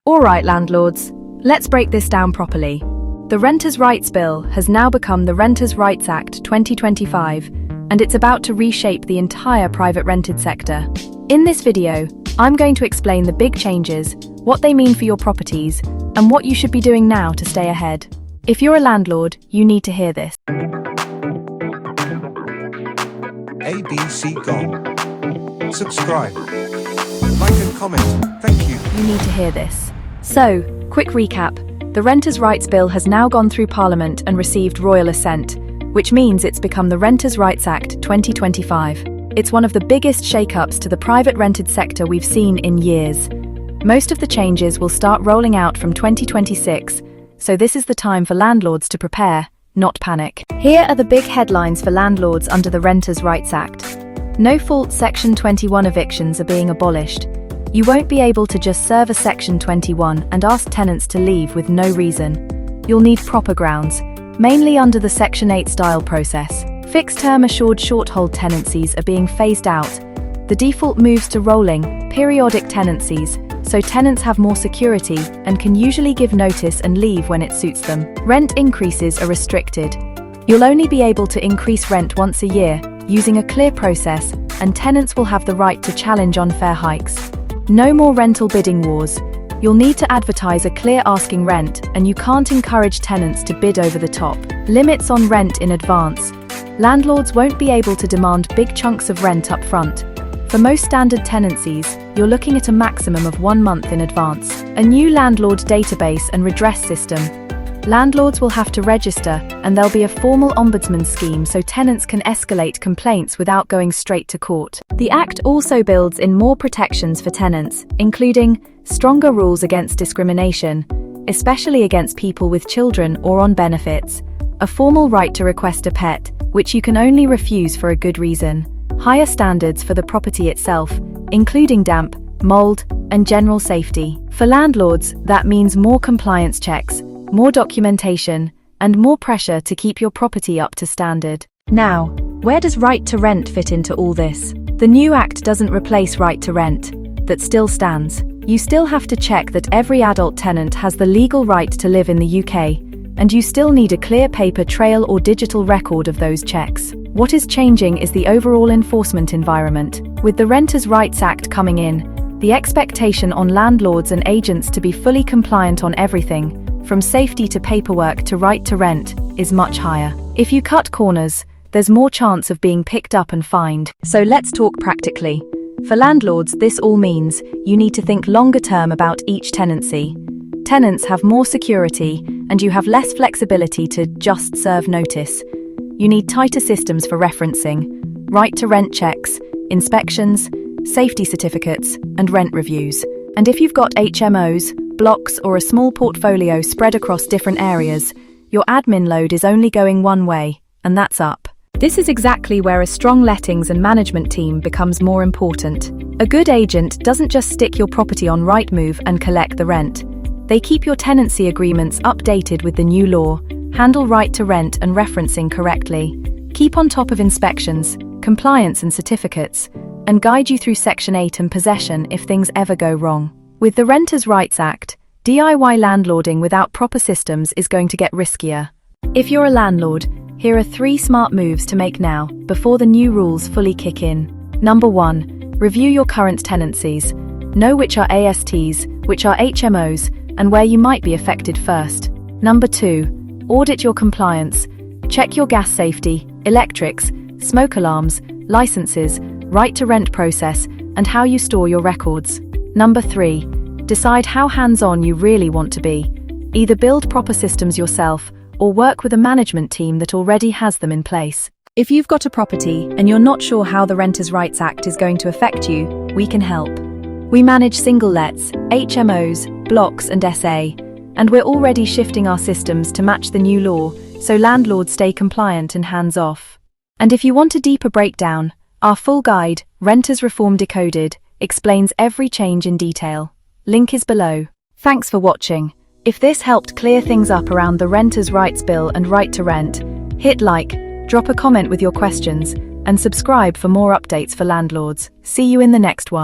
Alright, landlords, let's break this down properly. The Renters' Rights Bill has now become the Renters' Rights Act 2025, and it's about to reshape the entire private rented sector. In this video, I'm going to explain the big changes, what they mean for your properties, and what you should be doing now to stay ahead. If you're a landlord, you need to hear this. ABC Gone. Subscribe. Like and comment. Thank you. You need to hear this. So, quick recap. The Renters' Rights Bill has now gone through Parliament and received royal assent, which means it's become the Renters' Rights Act 2025. It's one of the biggest shake-ups to the private rented sector we've seen in years. Most of the changes will start rolling out from 2026, so this is the time for landlords to prepare, not panic. Here are the big headlines for landlords under the Renters' Rights Act. No-fault Section 21 evictions are being abolished. You won't be able to just serve a Section 21 and ask tenants to leave with no reason. You'll need proper grounds, mainly under the Section 8 style process. Fixed-term assured short-hold tenancies are being phased out. The default moves to rolling, periodic tenancies, so tenants have more security and can usually give notice and leave when it suits them. Rent increases are restricted. You'll only be able to increase rent once a year, using a clear process, and tenants will have the right to challenge unfair hikes. No more rental bidding wars. You'll need to advertise a clear asking rent, and you can't encourage tenants to bid over the top. Limits on rent in advance. Landlords won't be able to demand big chunks of rent up front. For most standard tenancies, you're looking at a maximum of 1 month in advance. A new landlord database and redress system. Landlords will have to register, and there'll be a formal ombudsman scheme so tenants can escalate complaints without going straight to court. The Act also builds in more protections for tenants, including stronger rules against discrimination, especially against people with children or on benefits, a formal right to request a pet, which you can only refuse for a good reason, higher standards for the property itself, including damp, mold, and general safety. For landlords, that means more compliance checks, more documentation, and more pressure to keep your property up to standard. Now, where does right to rent fit into all this? The new Act doesn't replace right to rent. That still stands. You still have to check that every adult tenant has the legal right to live in the UK, and you still need a clear paper trail or digital record of those checks. What is changing is the overall enforcement environment. With the Renters' Rights Act coming in, the expectation on landlords and agents to be fully compliant on everything, from safety to paperwork to right to rent, is much higher. If you cut corners, there's more chance of being picked up and fined. So let's talk practically. For landlords, this all means you need to think longer term about each tenancy. Tenants have more security, and you have less flexibility to just serve notice. You need tighter systems for referencing, right to rent checks, inspections, safety certificates, and rent reviews. And if you've got HMOs, blocks, or a small portfolio spread across different areas, your admin load is only going one way, and that's up. This is exactly where a strong lettings and management team becomes more important. A good agent doesn't just stick your property on Rightmove and collect the rent. They keep your tenancy agreements updated with the new law, handle right to rent and referencing correctly, keep on top of inspections, compliance and certificates, and guide you through Section 8 and possession if things ever go wrong. With the Renters' Rights Act, DIY landlording without proper systems is going to get riskier. If you're a landlord, here are 3 smart moves to make now, before the new rules fully kick in. Number 1, review your current tenancies. Know which are ASTs, which are HMOs, and where you might be affected first. Number 2, audit your compliance. Check your gas safety, electrics, smoke alarms, licenses, right to rent process, and how you store your records. Number 3, decide how hands-on you really want to be. Either build proper systems yourself, or work with a management team that already has them in place. If you've got a property and you're not sure how the Renters' Rights Act is going to affect you, we can help. We manage single lets, HMOs, blocks and SA, and we're already shifting our systems to match the new law, so landlords stay compliant and hands-off. And if you want a deeper breakdown, our full guide, Renters Reform Decoded, explains every change in detail. Link is below. Thanks for watching. If this helped clear things up around the Renters' Rights Bill and right to rent, hit like, drop a comment with your questions, and subscribe for more updates for landlords. See you in the next one.